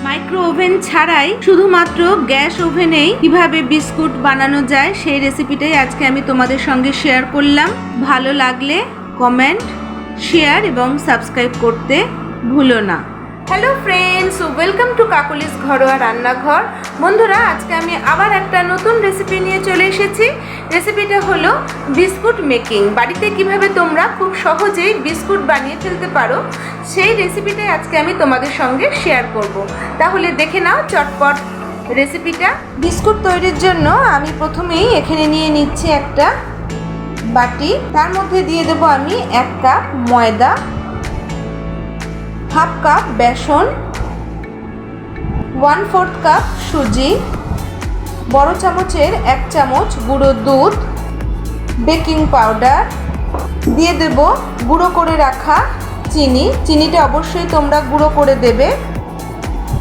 Micro oven ছাড়াই শুধুমাত্র gas ওভেনেই কিভাবে বিস্কুট বানানো যায় সেই রেসিপিটাই আজকে আমি তোমাদের সঙ্গে শেয়ার করলাম। ভালো লাগলে কমেন্ট, শেয়ার এবং সাবস্ক্রাইব করতে ভুলো না। Hello friends, welcome to Kakoli's ঘরোয়া রান্নাঘর। বন্ধুরা, আজকে আমি আবার একটা নতুন রেসিপি নিয়ে চলে এসেছি। রেসিপিটা হলো বিস্কুট মেকিং। বাড়িতে কিভাবে তোমরা খুব সহজেই বিস্কুট বানিয়ে ফেলতে পারো সেই রেসিপিটাই আজকে আমি তোমাদের সঙ্গে শেয়ার করব। তাহলে দেখে নাও চটপট রেসিপিটা। বিস্কুট তৈরির জন্য আমি প্রথমেই এখানে নিয়ে নিচ্ছি একটা বাটি। তার মধ্যে দিয়ে দেবো আমি 1 কাপ ময়দা, হাফ কাপ বেসন, 1/4 কাপ সুজি, বড় চামচের 1 চামচ গুঁড়ো দুধ, বেকিং পাউডার, দিয়ে দেব গুঁড়ো করে রাখা চিনি। চিনিটা অবশ্যই তোমরা গুঁড়ো করে দেবে।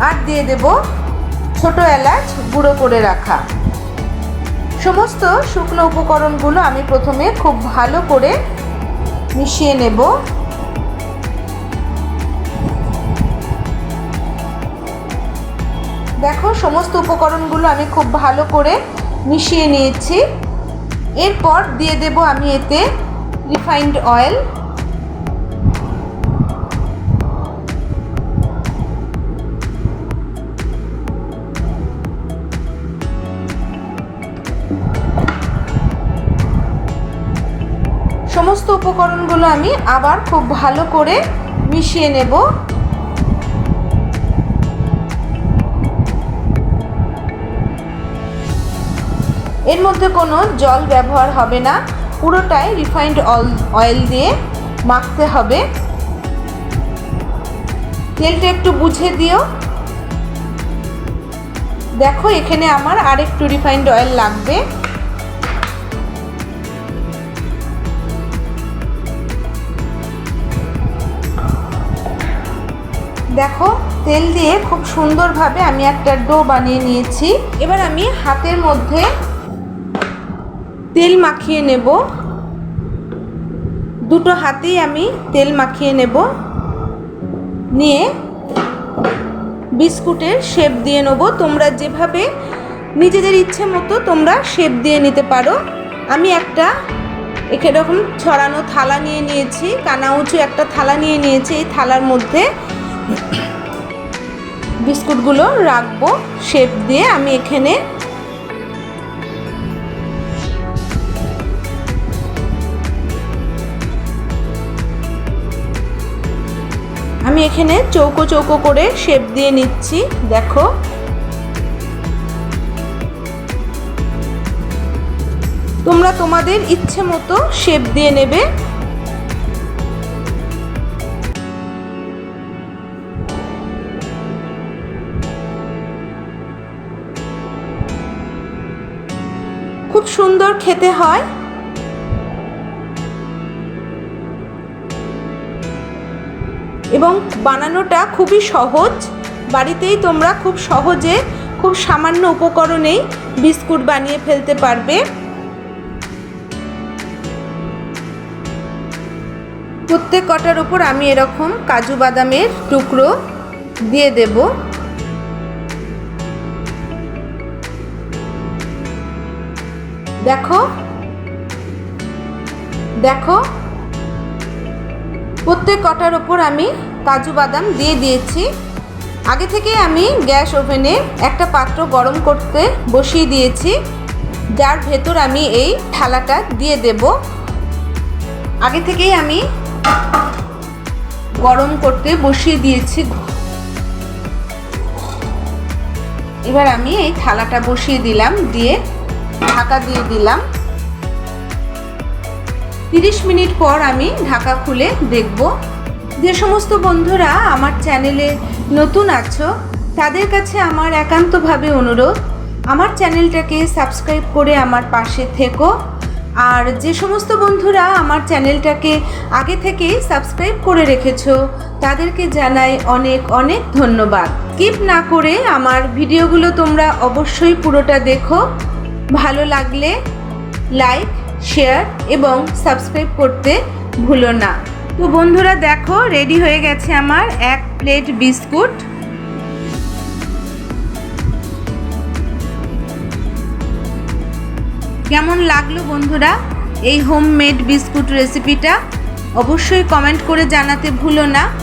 আর দিয়ে দেব ছোট এলাচ গুঁড়ো করে রাখা। সমস্ত শুকনো উপকরণগুলো আমি প্রথমে খুব ভালো করে মিশিয়ে নেব। দেখো, সমস্ত উপকরণগুলো আমি খুব ভালো করে মিশিয়ে নিয়েছি। এরপর দিয়ে দেব আমি এতে রিফাইন্ড অয়েল। সমস্ত উপকরণগুলো আমি আবার খুব ভালো করে মিশিয়ে নেব। এর মধ্যে কোনো জল ব্যবহার হবে না, পুরোটাই রিফাইন্ড অয়েল দিয়ে মাখতে হবে। তেলটা একটু বুঝে দিও। দেখো, এখানে আমার আরেকটু রিফাইন্ড অয়েল লাগবে। দেখো, তেল দিয়ে খুব সুন্দরভাবে আমি একটা ডো বানিয়ে নিয়েছি। এবার আমি হাতের মধ্যে তেল মাখিয়ে নেব। দুটো হাতেই আমি তেল মাখিয়ে নেব। নিয়ে বিস্কুটের শেপ দিয়ে নেব। তোমরা যেভাবে নিজেদের ইচ্ছে মতো তোমরা শেপ দিয়ে নিতে পারো। আমি একটা এরকম ছড়ানো থালা নিয়ে নিয়েছি, কানা উঁচু একটা থালা নিয়ে নিয়েছি। এই থালার মধ্যে বিস্কুটগুলো রাখবো শেপ দিয়ে। আমি এখানে চৌকো চৌকো করে শেপ দিয়ে নিচ্ছি। দেখো, তোমরা তোমাদের ইচ্ছে মতো শেপ দিয়ে নেবে। খুব সুন্দর খেতে হয়। এবং বানানোটা খুবই সহজ। বাড়িতেই তোমরা খুব সহজে, খুব সামান্য উপকরণেই বিস্কুট বানিয়ে ফেলতে পারবে। প্রত্যেক কটার উপর আমি এরকম কাজু বাদামের টুকরো দিয়ে দেব। দেখো দেখো প্রত্যেক কটার ওপর আমি কাজু বাদাম দিয়ে দিয়েছি। আগে থেকে আমি গ্যাস ওভেনে একটা পাত্র গরম করতে বসিয়ে দিয়েছি, যার ভেতর আমি এই থালাটা দিয়ে দেব। আগে থেকেই আমি গরম করতে বসিয়ে দিয়েছি। এবার আমি এই থালাটা বসিয়ে দিলাম, দিয়ে ঢাকা দিয়ে দিলাম। 30 মিনিট পর আমি ঢাকা খুলে দেখব। যে সমস্ত বন্ধুরা আমার চ্যানেলে নতুন আছো তাদের কাছে আমার একান্তভাবে অনুরোধ, আমার চ্যানেলটাকে সাবস্ক্রাইব করে আমার পাশে থেকো। আর যে সমস্ত বন্ধুরা আমার চ্যানেলটাকে আগে থেকেই সাবস্ক্রাইব করে রেখেছো তাদেরকে জানাই অনেক অনেক ধন্যবাদ। স্কিপ না করে আমার ভিডিওগুলো তোমরা অবশ্যই পুরোটা দেখো। ভালো লাগলে লাইক, শেয়ার এবং সাবস্ক্রাইব করতে ভুলো না। তো বন্ধুরা, দেখো রেডি হয়ে গেছে আমার 1 প্লেট বিস্কুট। কেমন লাগলো বন্ধুরা এই হোমমেড বিস্কুট রেসিপিটা? অবশ্যই কমেন্ট করে জানাতে ভুলো না।